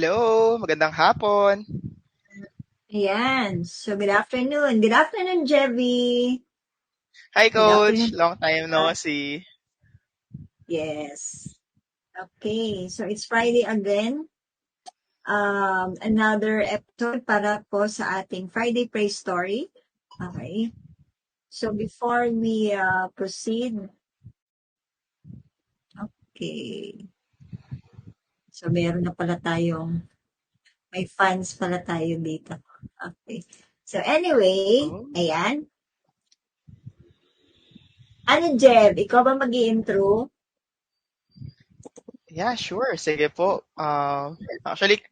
Hello, magandang hapon. Ayan. So, good afternoon. Good afternoon, Jevy. Hi Good coach, afternoon. long time no see. Yes. Okay. So, it's Friday again. Another episode para po sa ating Friday Praise Story. Okay. So, before we proceed, okay. So, meron na pala may fans pala tayo dito. Okay. So, anyway, Oh, ayan. Ano, Jev? Ikaw ba mag-i-intro? yeah, sure. Sige po. Actually,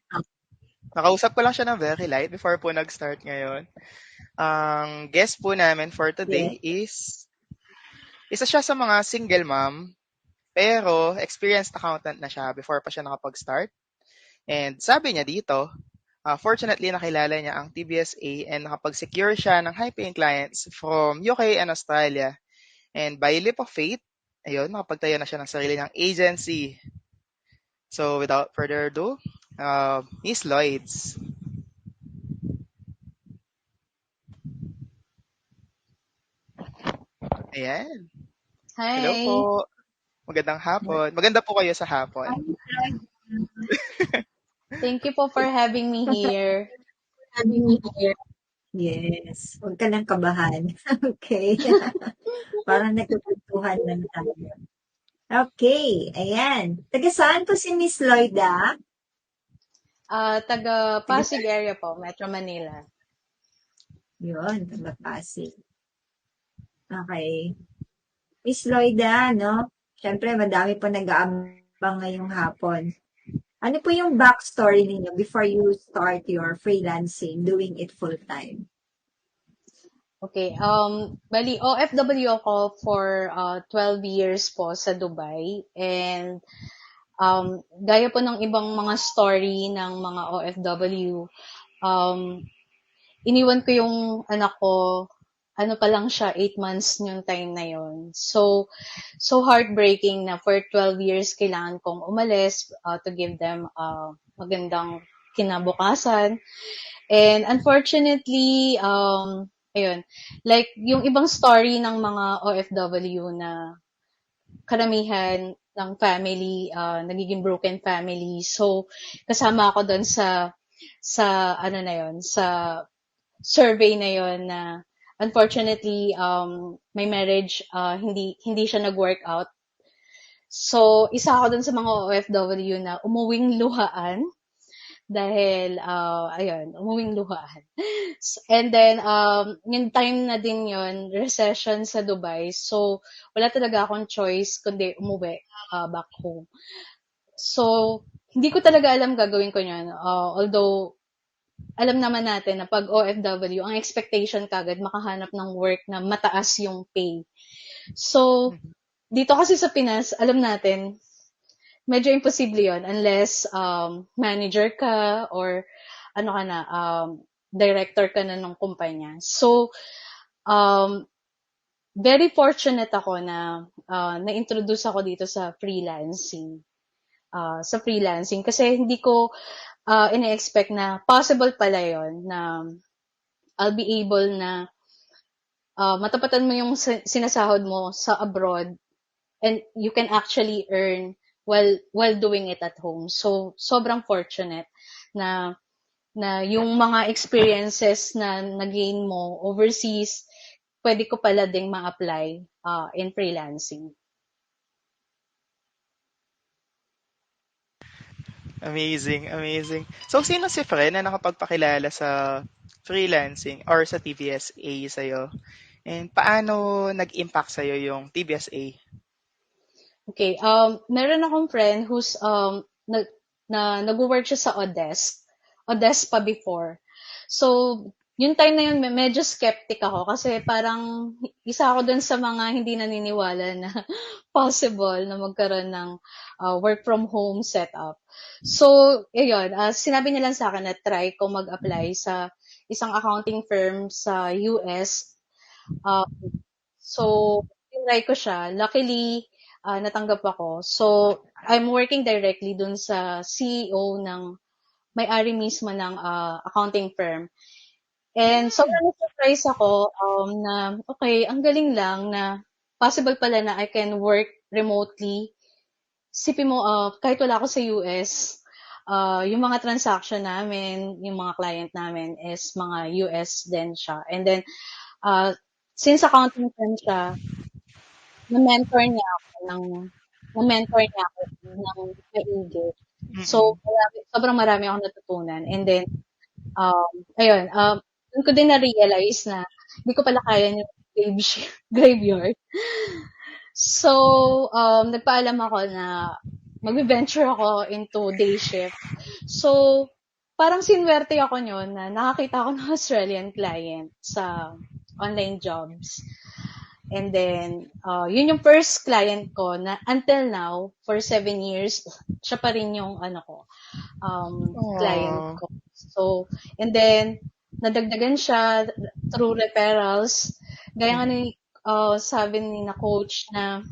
nakausap ko lang siya ng very light before po nag-start ngayon. Ang guest po namin for Yes. today is isa siya sa mga single mom, pero experienced accountant na siya before pa siya nakapag-start. And sabi niya dito, fortunately nakilala niya ang TBSA and nakapag-secure siya ng high-paying clients from UK and Australia. And by leap of faith, ayun, nakapagtayo na siya ng sarili ng agency. So without further ado, Miss Lloyds. Ayan. Hello Hi. po. Magandang hapon. Maganda po kayo sa hapon. Thank you po for having me here. Yes. Huwag ka nang kabahan. Okay. Parang nagkukuwentuhan lang tayo. Okay, ayan. Taga saan po si Miss Lloyda? Taga Taga Pasig area po, Metro Manila. yun, taga Pasig. Okay. Miss Lloyda, no? Siyempre, madami po nag-aambang ngayong hapon. Ano po yung backstory ninyo before you start your freelancing, doing it full-time? Okay, bali OFW ako for 12 years po sa Dubai, and gaya po ng ibang mga story ng mga OFW, um iniwan ko yung anak ko, ano pa lang siya, 8 months yung time na yon. So heartbreaking na for 12 years kailangan kong umalis to give them magandang kinabukasan. And unfortunately, ayun, like yung ibang story ng mga OFW na karamihan ng family, nagiging broken family. So, kasama ako doon sa ano na yon, sa survey na yon na unfortunately my marriage hindi siya nag-work out. So isa ako dun sa mga OFW na umuwing luhaan dahil ayun, umuwing luhaan. And then yung time na din yon, recession sa Dubai. So wala talaga akong choice kundi umuwi back home. So hindi ko talaga alam gagawin ko yun. Although alam naman natin na 'pag OFW, ang expectation kaagad makahanap ng work na mataas yung pay. So, Mhm. dito kasi sa Pinas, alam natin, medyo imposible yon unless manager ka or ano ka na, director ka na ng kumpanya. So, um, very fortunate ako na na-introduce ako dito sa freelancing. Kasi hindi ko ine-expect na possible pala yon na I'll be able na matapatan mo yung sinasahod mo sa abroad, and you can actually earn while doing it at home. So sobrang fortunate na yung mga experiences na nagain mo overseas, pwede ko pala ding ma-apply in freelancing. Amazing, amazing. So sino si Fren na nakapagpakilala sa freelancing or sa TBSA sa'yo? And paano nag-impact sa'yo yung TBSA? Okay, meron akong friend who's nagwo-work siya sa Odesk pa before. So, yung time na yun, medyo skeptic ako kasi parang isa ako dun sa mga hindi naniniwala na possible na magkaroon ng work from home setup. So, ayun, sinabi niya lang sa akin na try ko mag-apply sa isang accounting firm sa US. Uh, so, tinry ko siya. Luckily, natanggap ako. So, I'm working directly dun sa CEO ng may-ari mismo ng accounting firm. And sobrang na-surprise ako na okay, ang galing lang na possible pala na I can work remotely. Isipin mo, kahit wala ako sa US, yung mga transaction namin, yung mga client namin is mga US din siya. And then, since accounting firm siya, na-mentor niya ako ng maigi. So, sobrang marami akong natutunan. And then, ayun, doon ko din na-realize na hindi ko pala kaya yung graveyard. So, nagpaalam ako na magbe-venture ako into day shift. So, parang sinwerte ako nyon na nakakita ako ng Australian client sa online jobs. And then, yun yung first client ko na until now, for 7 years, siya pa rin yung client ko. So, and then, nadagdagan siya through referrals. Gaya nga ni sabi ni na coach na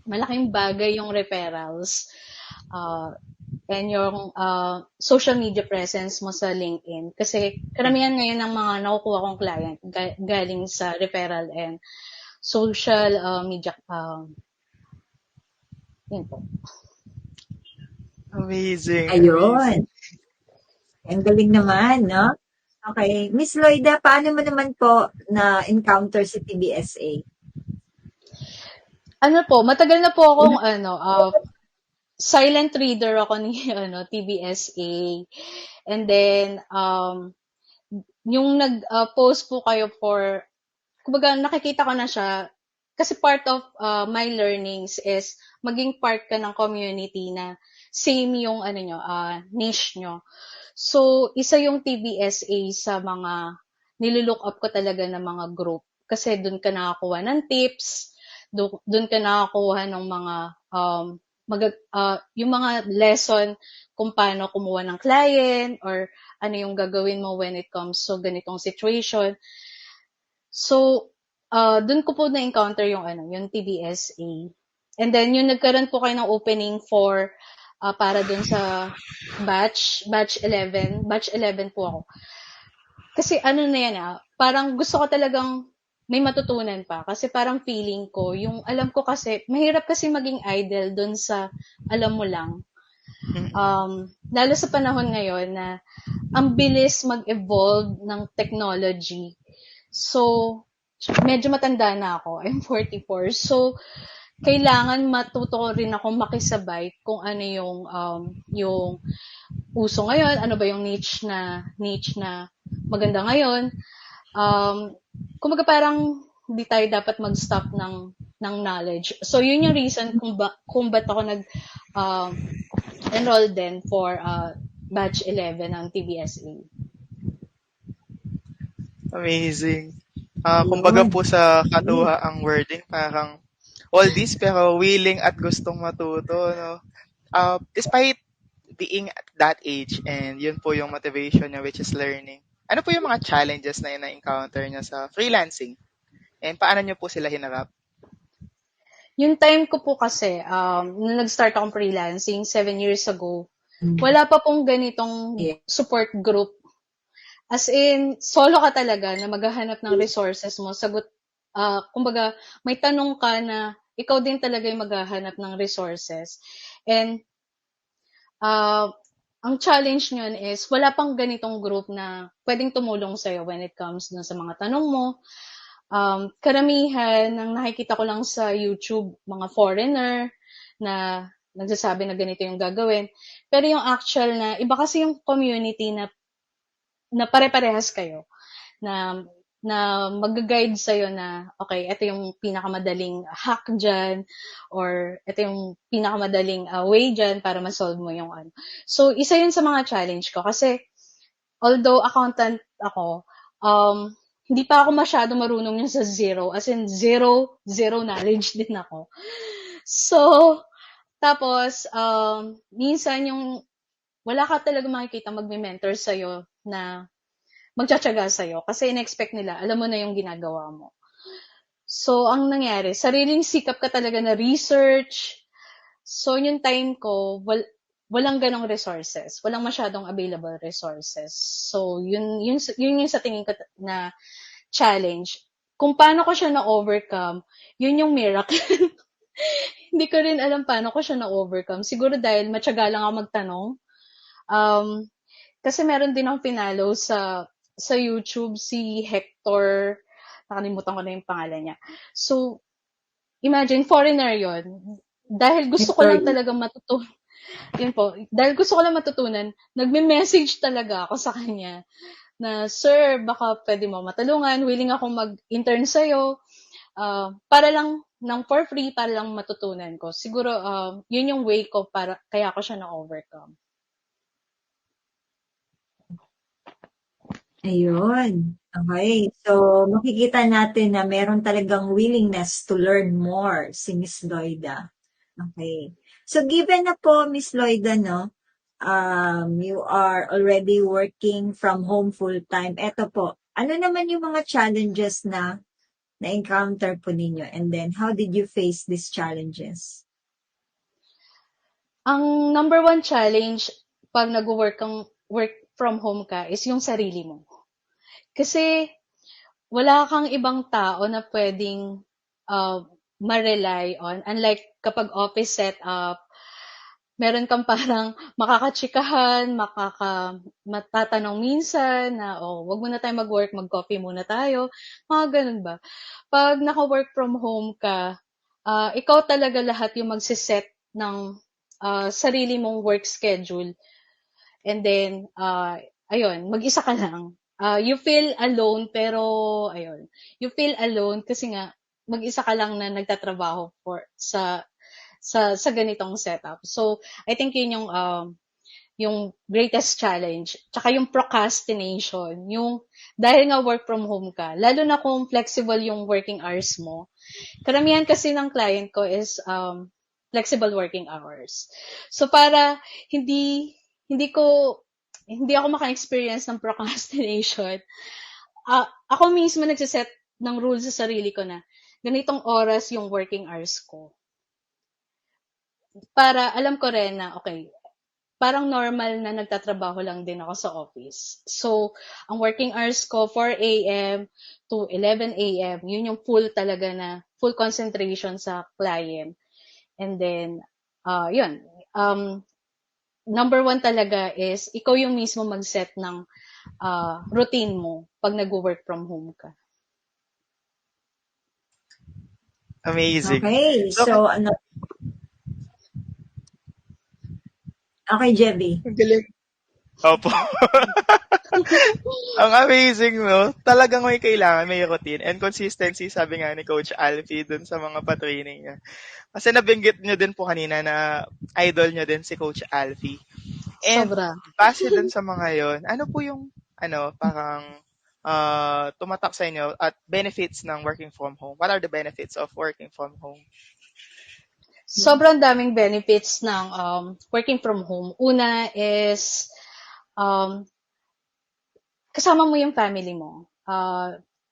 malaking bagay yung referrals and yung social media presence mo sa LinkedIn. Kasi karamihan ngayon ng mga nakukuha kong client galing sa referral and social media. Yun po. Amazing. Ayun. Ang galing naman, no? Okay. Miss Loida, paano mo naman po na-encounter si TBSA? Matagal na po akong silent reader ako ni TBSA. And then yung nag-post po kayo for, kumbaga nakikita ko na siya kasi part of my learnings is maging part ka ng community na same yung niche nyo. So, isa yung TBSA sa mga nilulook up ko talaga ng mga group. Kasi doon ka nakakuha ng tips, doon ka nakakuha ng mga yung mga lesson kung paano kumuha ng client or ano yung gagawin mo when it comes to ganitong situation. So, doon ko po na-encounter yung TBSA. And then, yung nagkaroon po kayo ng opening for para dun sa batch 11. Batch 11 po ako. Kasi parang gusto ko talagang may matutunan pa. Kasi parang feeling ko, yung alam ko kasi, mahirap kasi maging idle dun sa alam mo lang. Lalo sa panahon ngayon na ang bilis mag-evolve ng technology. So, medyo matanda na ako. I'm 44. So, kailangan matuto ko rin ako makisabay kung ano yung uso ngayon, ano ba yung niche na maganda ngayon. Kumbaga parang hindi tayo dapat mag-stop ng knowledge. So yun yung reason kung ba't ako enroll din for batch 11 ng TBSA. Amazing. Kumbaga po sa katuwa ang wording, parang all this pero willing at gustong matuto, no? Despite being at that age and yun po yung motivation niya, which is learning. Ano po yung mga challenges na na-encounter niya sa freelancing? And paano niyo po sila hinarap? Yung time ko po kasi, nung nag-start akong freelancing 7 years ago, wala pa pong ganitong support group. As in, solo ka talaga na maghahanap ng resources mo. Kumbaga, may tanong ka na ikaw din talaga yung maghahanap ng resources. And ang challenge nyon is wala pang ganitong group na pwedeng tumulong sa'yo when it comes dun sa mga tanong mo. Karamihan ng nakikita ko lang sa YouTube, mga foreigner na nagsasabi na ganito yung gagawin. Pero yung actual na, iba kasi yung community na pare-parehas kayo na mag-guide sa'yo na, okay, ito yung pinakamadaling hack dyan or ito yung pinakamadaling way dyan para ma-solve mo yung ano. So, isa yun sa mga challenge ko kasi although accountant ako, hindi pa ako masyado marunong yung sa zero. As in, zero knowledge din ako. So, tapos, minsan yung wala ka talaga makikita magme-mentor sa'yo na magtsatsaga sa'yo kasi in-expect nila, alam mo na yung ginagawa mo. So, ang nangyari, sariling sikap ka talaga na research. So, yung time ko, walang ganong resources. Walang masyadong available resources. So, yun yung sa tingin ko na challenge. Kung paano ko siya na-overcome, yun yung miracle. Hindi ko rin alam paano ko siya na-overcome. Siguro dahil matyaga lang ako magtanong. Um, kasi meron din akong pinalo sa YouTube, si Hector, nakalimutan ko na yung pangalan niya. So, imagine, foreigner yon. Dahil gusto ko lang Victory. talaga matutunan, yun po, dahil gusto ko lang matutunan, nagme-message talaga ako sa kanya na, Sir, baka pwede mo matulungan, willing akong mag-intern sa'yo, para lang ng for free, para lang matutunan ko. Siguro, yun yung way ko para, kaya ko siya na-overcome. Ayun. Okay. So, makikita natin na meron talagang willingness to learn more si Miss Loida. Okay. So, given na po, Miss Loida, no, you are already working from home full-time. Eto po, ano naman yung mga challenges na na-encounter po ninyo? And then, how did you face these challenges? Ang number one challenge pag nag-work work from home ka is yung sarili mo. Kasi wala kang ibang tao na pwedeng ma-rely on. Unlike kapag office setup, meron kang parang makakatsikahan, matatanong minsan na, wag muna tayo mag-work, mag-coffee muna tayo. Mga ganun ba? Pag naka-work from home ka, ikaw talaga lahat yung magsiset ng sarili mong work schedule. And then, ayun, mag-isa ka lang. You feel alone, pero, ayun, you feel alone kasi nga, mag-isa ka lang na nagtatrabaho sa ganitong setup. So, I think yun yung greatest challenge. Tsaka yung procrastination. Dahil nga work from home ka, lalo na kung flexible yung working hours mo. Karamihan kasi ng client ko is flexible working hours. So, para hindi ako maka-experience ng procrastination, ako mismo nagsiset ng rules sa sarili ko na ganitong oras yung working hours ko. Para alam ko rin na, okay, parang normal na nagtatrabaho lang din ako sa office. So, ang working hours ko, 4 a.m. to 11 a.m., yun yung full talaga na, full concentration sa client. And then, yun, number one talaga is, ikaw yung mismo mag-set ng routine mo pag nag-work from home ka. Amazing. Okay. So, ano? Okay, Jebby. Ang galing. Opo. Ang amazing, no? Talagang may kailangan, may routine. And consistency, sabi nga ni Coach Alfie dun sa mga pa-training niya. Kasi nabanggit niyo din po kanina na idol niyo din si Coach Alfie. And Sobra. base dun sa mga yon, ano po yung parang tumatak sa inyo at benefits ng working from home? What are the benefits of working from home? Sobrang daming benefits ng working from home. Una is kasama mo yung family mo.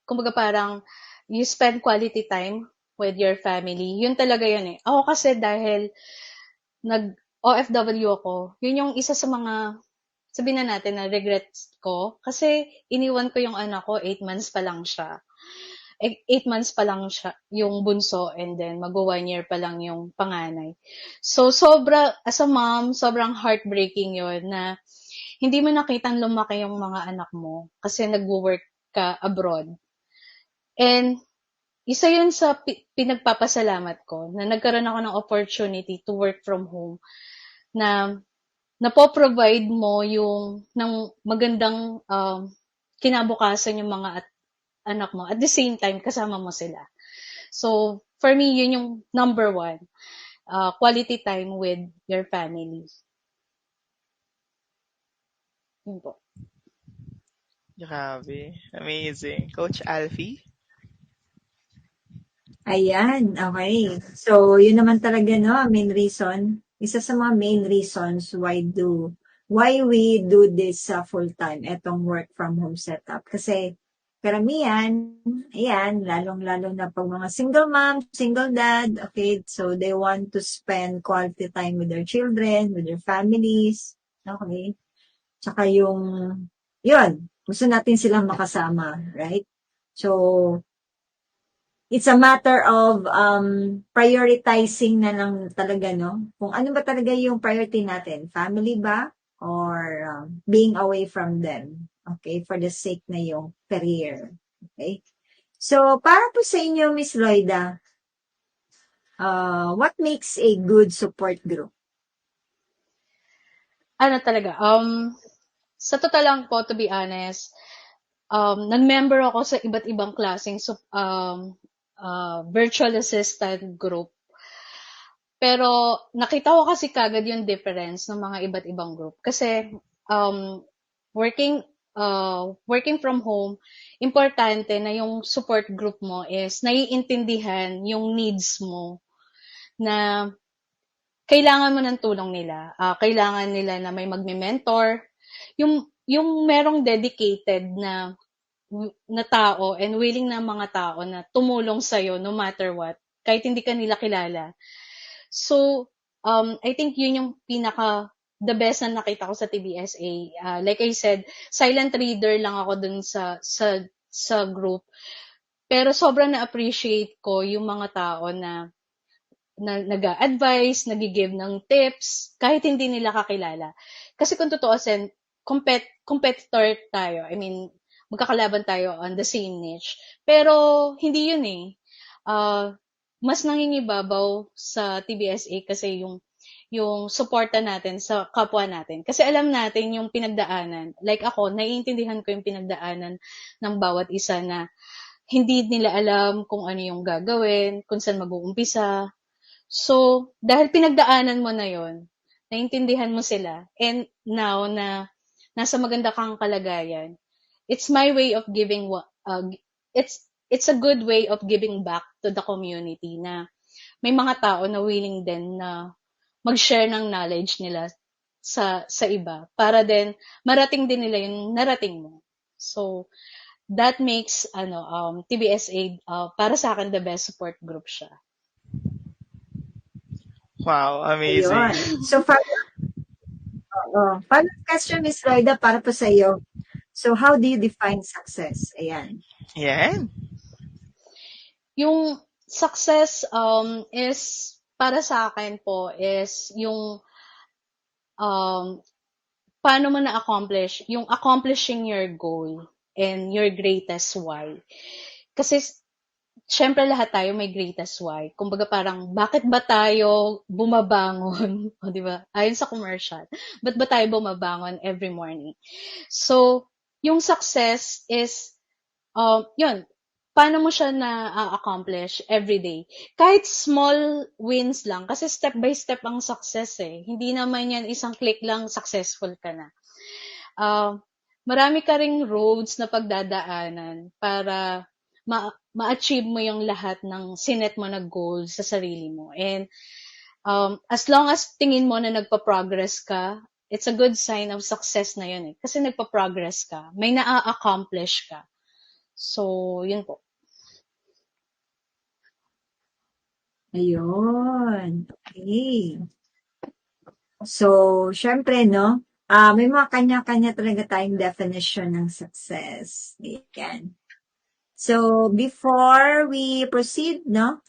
Kumbaga parang you spend quality time with your family. Yun talaga yun eh. Ako kasi dahil nag-OFW ako, yun yung isa sa mga, sabihin na natin na regrets ko. Kasi iniwan ko yung anak ko, 8 months pa lang siya. 8 months pa lang siya, yung bunso, and then mag-1 year pa lang yung panganay. So, as a mom, sobrang heartbreaking yun na hindi mo nakitang lumaki yung mga anak mo kasi nag-work ka abroad. And isa yun sa pinagpapasalamat ko na nagkaroon ako ng opportunity to work from home na napo-provide mo yung ng magandang kinabukasan yung mga anak mo. At the same time, kasama mo sila. So, for me, yun yung number one. Quality time with your family. Yun po. Grabe. Amazing. Coach Alfie? Ayan, okay. So, yun naman talaga, no, main reason. Isa sa mga main reasons why we do this full-time, etong work from home setup. Kasi, karamihan, ayan, lalong-lalo na pag mga single mom, single dad, okay, so they want to spend quality time with their children, with their families, okay? Tsaka yun, gusto natin silang makasama, right? So, it's a matter of prioritizing na lang talaga, no? Kung ano ba talaga yung priority natin, family ba? Or being away from them, okay? For the sake na yung career, okay? So, para po sa inyo, Miss Loida, what makes a good support group? Ano talaga, sa totoo lang po, to be honest, nag-member ako sa iba't ibang klaseng virtual assistant group. Pero nakita ko kasi kagad yung difference ng mga iba't ibang group. Kasi working working from home, importante na yung support group mo is naiintindihan yung needs mo na kailangan mo ng tulong nila. Kailangan nila na may magme-mentor. Yung merong dedicated na tao and willing na mga tao na tumulong sa'yo no matter what, kahit hindi ka nila kilala. So, I think yun yung the best na nakita ko sa TBSA. Like I said, silent reader lang ako dun sa group. Pero sobrang na-appreciate ko yung mga tao na nag-a-advise, nag-give ng tips, kahit hindi nila kakilala. Kasi kung tutuusin, competitor tayo. I mean, magkakalaban tayo on the same niche. Pero hindi yun eh. Mas nangingibabaw sa TBSA kasi yung suporta natin sa kapwa natin. Kasi alam natin yung pinagdaanan. Like ako, naiintindihan ko yung pinagdaanan ng bawat isa na hindi nila alam kung ano yung gagawin, kung saan mag-uumpisa. So, dahil pinagdaanan mo na yon, naintindihan mo sila. And now na nasa maganda kang kalagayan, it's my way of giving, it's a good way of giving back to the community na may mga tao na willing din na mag-share ng knowledge nila sa iba para din marating din nila yung narating mo. So, that makes TBSA para sa akin the best support group siya. Wow, amazing. Ayun. So, follow-up question, Miss Loida, para po sa iyo. So, how do you define success? Ayan. Yan. Yung success is para sa akin po is yung paano mo na-accomplish, yung accomplishing your goal and your greatest why. Kasi syempre lahat tayo may greatest why. Kumbaga parang bakit ba tayo bumabangon? O di ba? Ayon sa commercial. Ba't ba tayo bumabangon every morning? So, yung success is yun, paano mo siya na-accomplish every day. Kahit small wins lang, kasi step by step ang success eh. Hindi naman yan isang click lang, successful ka na. Marami ka ring roads na pagdadaanan para ma-achieve mo yung lahat ng sinet mo na goals sa sarili mo. And as long as tingin mo na nagpa-progress ka, it's a good sign of success na yun eh. Kasi nagpa-progress ka, may na-accomplish ka. So, yun po. Ayun. Okay. So, syempre, no? May mga kanya-kanya talaga tayong definition ng success. Ayan. So, before we proceed, no?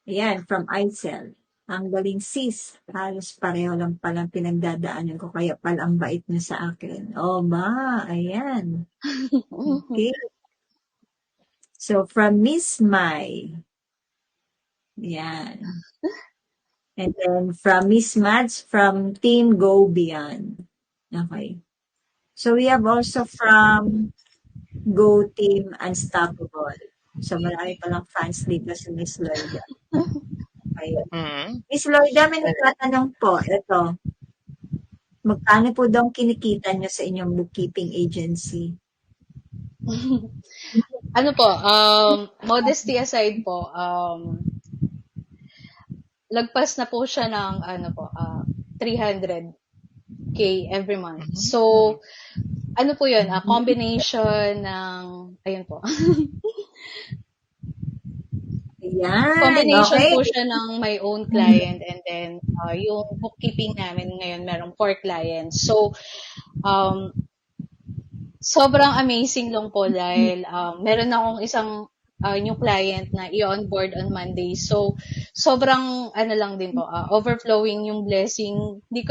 Ayan, from Aisel. Ang galing sis. Halos pareho lang palang pinagdadaanan ko, kaya pala ang bait niyo sa akin. Oh, ma. Ayan. Okay. So, from Miss Mai. Ayan. And then from Miss Mads from Team Go Beyond. Okay. So we have also from Go Team Unstoppable. So marami palang fans dito si Miss Loida. Okay. Miss Loida, may nagtatanong po. Ito. Magkano po daw kinikita niyo sa inyong bookkeeping agency? Ano po, modesty aside po, lagpas na po siya ng 300 K every month. Mhm. So, ano po yun? Combination ng, ayun po. Ayan, Combination okay. po siya ng my own client and then yung bookkeeping namin ngayon merong 4 clients. So, um, sobrang amazing lang po dahil meron akong isang new client na i-onboard on Monday. So, sobrang ano lang din po, overflowing yung blessing. Hindi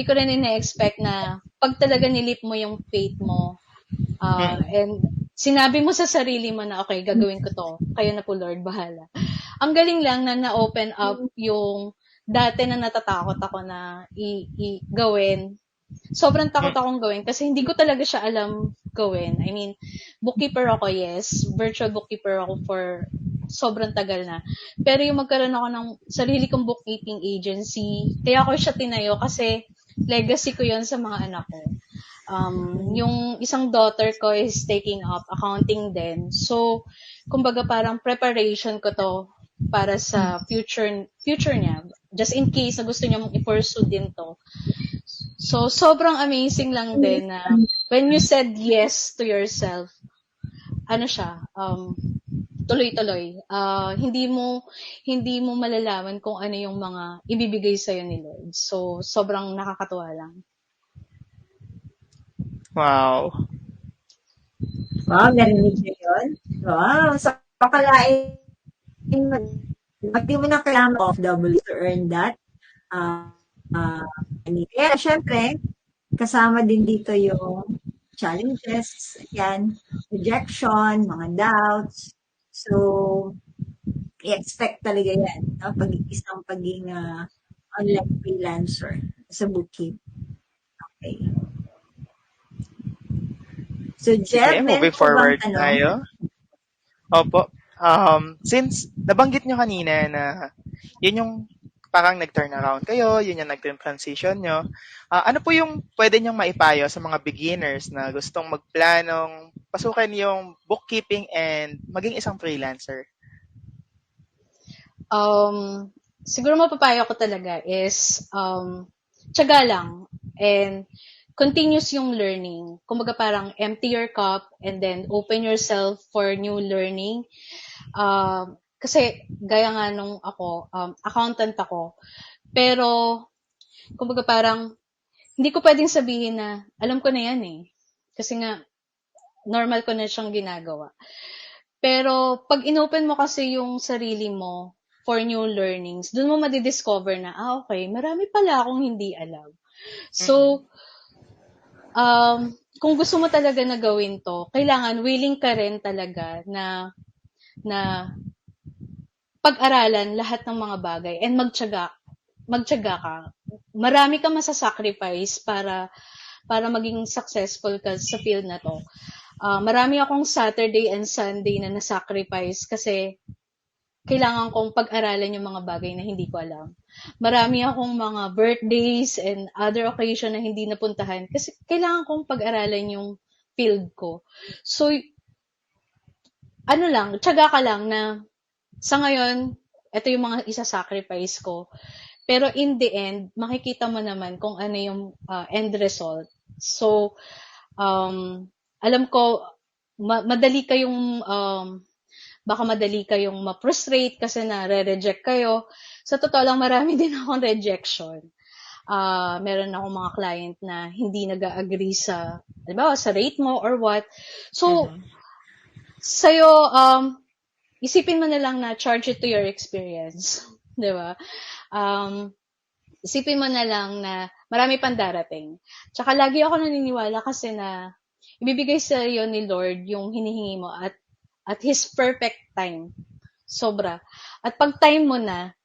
ko rin ina-expect na pag talaga nilip mo yung faith mo, Mm. and sinabi mo sa sarili mo na, okay, gagawin ko to. Kayo na po, Lord, bahala. Ang galing lang na na-open up yung dati na natatakot ako na gawin. Sobrang takot Mm. akong gawin kasi hindi ko talaga siya alam gawin. I mean, bookkeeper ako, yes. Virtual bookkeeper ako for sobrang tagal na. Pero yung magkaroon ako ng sarili kong bookkeeping agency, kaya ako siya tinayo kasi legacy ko yon sa mga anak ko. Yung isang daughter ko is taking up accounting din. So, kumbaga parang preparation ko to para sa future niya. Just in case na gusto niya mong i-pursue din to. So, sobrang amazing lang din na when you said yes to yourself, ano siya, tuloy-tuloy. Hindi mo malalaman kung ano yung mga ibibigay sa'yo ni Lord. So, sobrang nakakatuwa lang. Wow. Wow, narinig niyo yun? Wow, so akalain hindi mo na kailangan OFW to earn that. Uh, Kaya syempre, kasama din dito yung challenges, yan, rejection, mga doubts. So, i-expect talaga yan, no? Isang pagiging online freelancer sa bookkeeping. Okay. So, Sige, Jeb, meron moving po bang forward tanong? tayo. Opo. Since nabanggit nyo kanina na yun yung parang nag-turn around kayo, yun yung nag-transition nyo, ano po yung pwede nyong maipayo sa mga beginners na gustong magplanong pasukan yung bookkeeping and maging isang freelancer? Siguro mapapayo ko talaga is tiyaga lang and continuous yung learning. Kumbaga parang empty your cup and then open yourself for new learning. Kasi gaya nga nung ako, accountant ako. Pero kumbaga parang hindi ko pwedeng sabihin na alam ko na yan eh. Kasi nga normal ko na siyang ginagawa. Pero pag inopen mo kasi yung sarili mo for new learnings, dun mo madidiscover na, okay, marami pala akong hindi alam. Mm-mm. So, kung gusto mo talaga na gawin to, kailangan willing ka rin talaga na pag-aralan lahat ng mga bagay and magtiyaga ka. Marami kang masasacrifice para maging successful ka sa field na to. Marami akong Saturday and Sunday na nasacrifice kasi kailangan kong pag-aralan yung mga bagay na hindi ko alam. Marami akong mga birthdays and other occasion na hindi napuntahan kasi kailangan kong pag-aralan yung field ko. So, ano lang, tiyaga ka lang na sa ngayon, ito yung mga isa-sacrifice ko. Pero in the end, makikita mo naman kung ano yung end result. So, alam ko, madali kayong baka madali kayong ma-frustrate kasi na-reject kayo. Sa totoo lang, marami din akong rejection. Meron akong mga client na hindi nag-agree sa, halimbawa, sa rate mo or what. So, Mhm. sa'yo, isipin mo na lang na charge it to your experience. Di ba? Isipin mo na lang na marami pang darating. Tsaka lagi ako naniniwala kasi na ibibigay sa iyo ni Lord yung hinihingi mo at His perfect time. Sobra. At pag time mo na,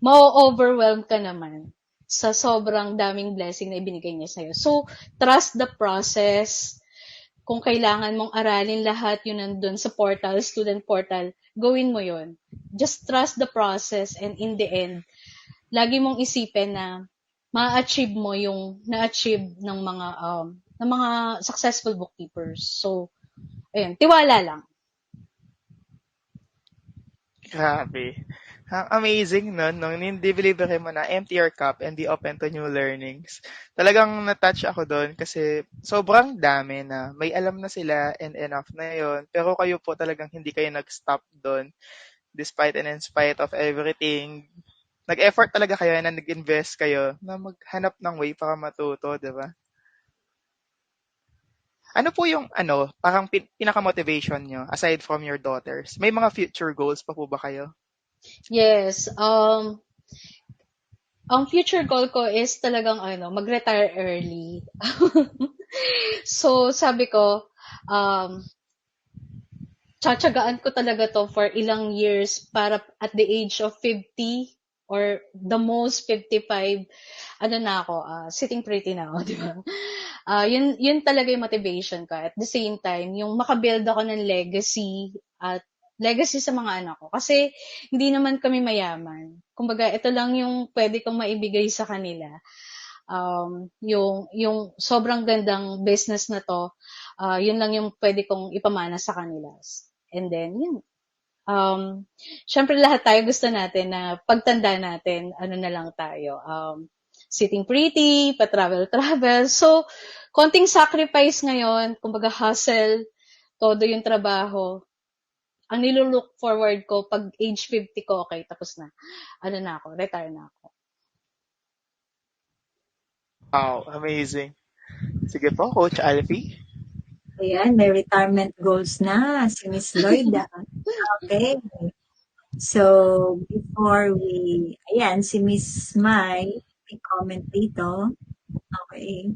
ma-overwhelm ka naman sa sobrang daming blessing na ibinigay niya sa'yo. So, trust the process. Kung kailangan mong aralin lahat yun nandun sa portal, student portal, gawin mo yun. Just trust the process and in the end, lagi mong isipin na ma-achieve mo yung na-achieve ng mga successful bookkeepers. So, ayun, tiwala lang. Grabe. Amazing nun, nung in-delivery mo na empty your cup and be open to new learnings. Talagang na-touch ako doon kasi sobrang dami na may alam na sila and enough na yon. Pero kayo po talagang hindi kayo nag-stop doon despite and in spite of everything. Nag-effort talaga kayo na nag-invest kayo na maghanap ng way para matuto, di ba? Ano po yung parang pinaka-motivation nyo aside from your daughters? May mga future goals pa po ba kayo? Yes. Ang future goal ko is talagang mag-retire early. So, sabi ko, tsatsagaan ko talaga to for ilang years para at the age of 50 or the most 55, sitting pretty na ako, di ba? Yun talaga yung motivation ko. At the same time, yung makabuild ako ng legacy at legacy sa mga anak ko. Kasi hindi naman kami mayaman. Kumbaga, ito lang yung pwede kong maibigay sa kanila. Yung sobrang gandang business na to, yun lang yung pwede kong ipamana sa kanila. And then, yun. Syempre lahat tayo gusto natin na pagtanda natin, na lang tayo. Sitting pretty, pa-travel. So, konting sacrifice ngayon, kumbaga hustle, todo yung trabaho. Ang nilulook forward ko, pag age 50 ko, okay, tapos na. Retire na ako. Wow, amazing. Sige po, Coach Alfie. Ayan, may retirement goals na si Miss Lloyda. Okay. So, before si Miss Mai, may comment dito. Okay.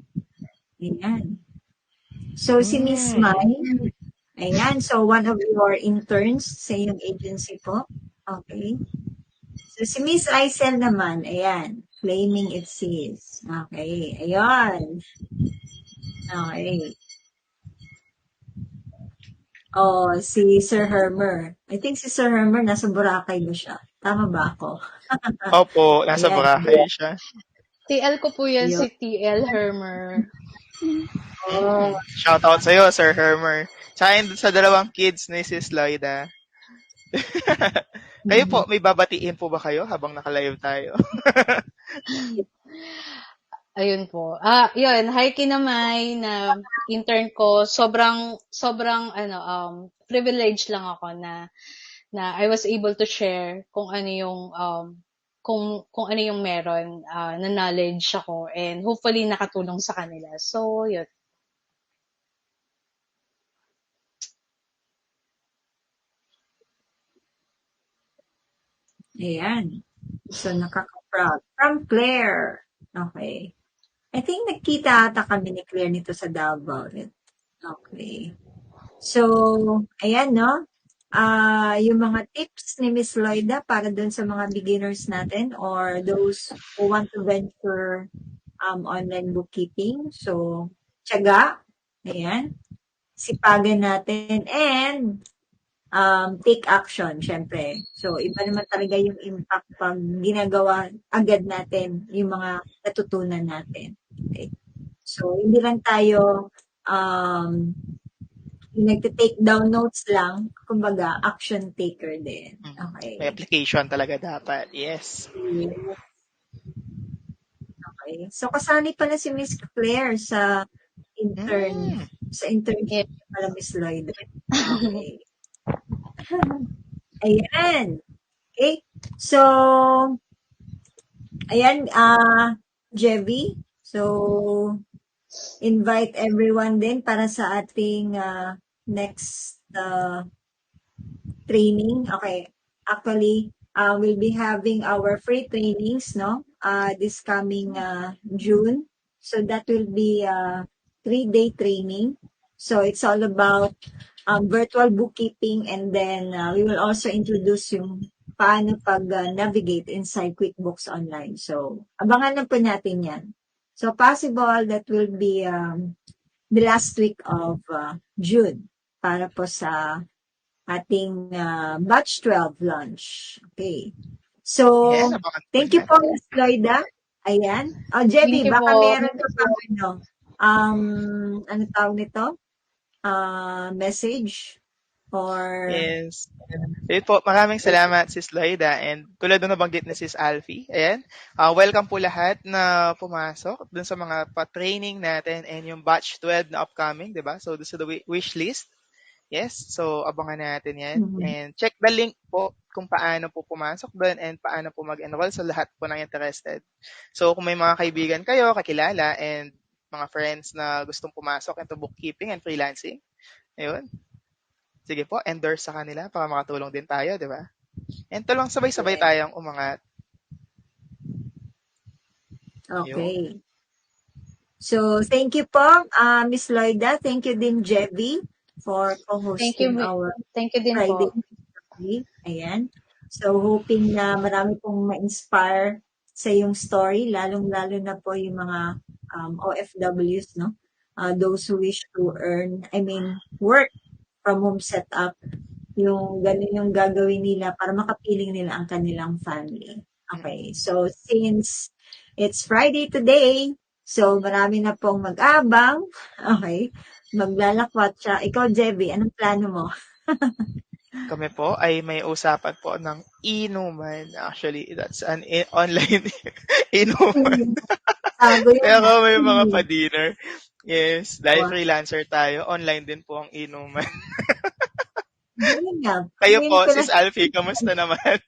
Ayan. So, si Miss Mai, ayan. So, one of your interns sa iyong agency po. Okay. So, si Miss Aisel naman, ayan. Claiming it's his. Okay. Ayan. Okay. Oh, si Sir Hermer. I think si Sir Hermer nasa Boracay ba siya? Tama ba ako? Opo, nasa Ayan. Boracay siya. TL ko po yan, Yun. si TL Hermer. Oh, Shoutout sa'yo, Sir Hermer. Tsaka yun sa dalawang kids ni Sis Lloyda. Kayo po, may babatiin po ba kayo habang naka-live tayo? Ayun po. Yun, hi Kinamay na intern ko. Sobrang privilege lang ako na I was able to share kung ano yung kung ano yung meron na knowledge ako and hopefully nakatulong sa kanila. So, yun. ayan. So, nakaka-proud. From Claire. Okay. I think nagkita ata kami ni Claire nito sa Davao. Okay. So, ayan, no? Yung mga tips ni Miss Lloyda para dun sa mga beginners natin or those who want to venture online bookkeeping. So, tiyaga. Ayan. Sipagan natin and take action, syempre. So, iba naman talaga yung impact pag ginagawa agad natin yung mga natutunan natin. Okay. So, hindi lang tayo yung nagte-take down notes lang, kumbaga, action taker din. Okay. May application talaga dapat. Yes. Okay. So, kasali pala si Miss Claire sa internship pala Miss Lloyd. Okay. Ayan. Okay. So, ayan, Jevi. So, invite everyone din para sa ating next training. Okay. Actually, we'll be having our free trainings, no? This coming June. So that will be a 3-day training. So it's all about virtual bookkeeping, and then we will also introduce yung paano pag-navigate inside QuickBooks Online. So, abangan na po natin yan. So, possible that will be the last week of June para po sa ating batch 12 launch. Okay. So, Yes, thank you po, Ms. Lloyda. Ayan. Jebi, Thank you baka po. meron ka pa ano tawag nito? Message Or, Yes. Ayun po, maraming salamat Sis Loida and tulad ng nabanggit ni Sis Alfie, ayan, welcome po lahat na pumasok dun sa mga pa-training natin and yung batch 12 na upcoming, di ba? So, dun sa the wish list. Yes, so abangan natin yan. Mhm. And check the link po kung paano po pumasok doon and paano po mag-enroll sa lahat po ng interested. So, kung may mga kaibigan kayo, kakilala, and mga friends na gustong pumasok into bookkeeping and freelancing, ayun, sige po, endorse sa kanila para makatulong din tayo, di ba? And tulong sabay-sabay Yes. tayong umangat. Ayun. Okay. So, thank you po, Miss Loida. Thank you din, Jevi, for Thank you, co-hosting our thank you din Friday po. story. Ayan. So, hoping na marami pong ma-inspire sa yung story, lalong-lalo na po yung mga OFWs, no? Those who wish to work from home setup, yung ganun yung gagawin nila para makapiling nila ang kanilang family. Okay, so since it's Friday today, so marami na pong mag-abang, okay, maglalakwat siya. Ikaw, Jebi, anong plano mo? Kami po ay may usapan po ng inuman. Actually, that's an online inuman. Tago yan. Pero may mga pa-dinner. Yes, dahil freelancer tayo, online din po ang inuman. Ganun nga. Kayo Pamili po, ko Sis na Alfie, kamusta naman?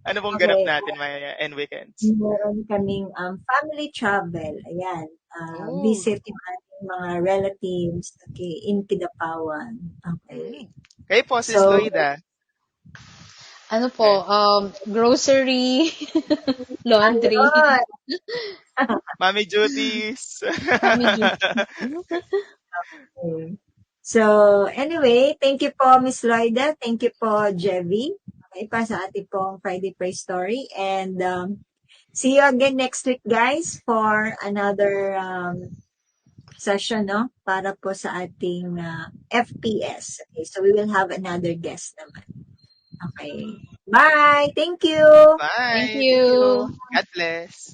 Ano pong ganap okay. natin Maya and weekends? Meron kaming family travel. Ayan. Oh, Visit yung ating mga relatives, okay, in Kidapawan. Okay. kayo po, Sis So, Loida. Ano po, grocery, laundry, ayun. Mommy duties. family duty. Okay. So, anyway, thank you po, Miss Loida. Thank you po, Jevi. Okay, pa sa ating pong Friday Praise Story. And see you again next week, guys, for another session, no? Para po sa ating FPS. Okay, so we will have another guest naman. Okay. Bye! Thank you! Bye. Thank Thank you. you. God bless.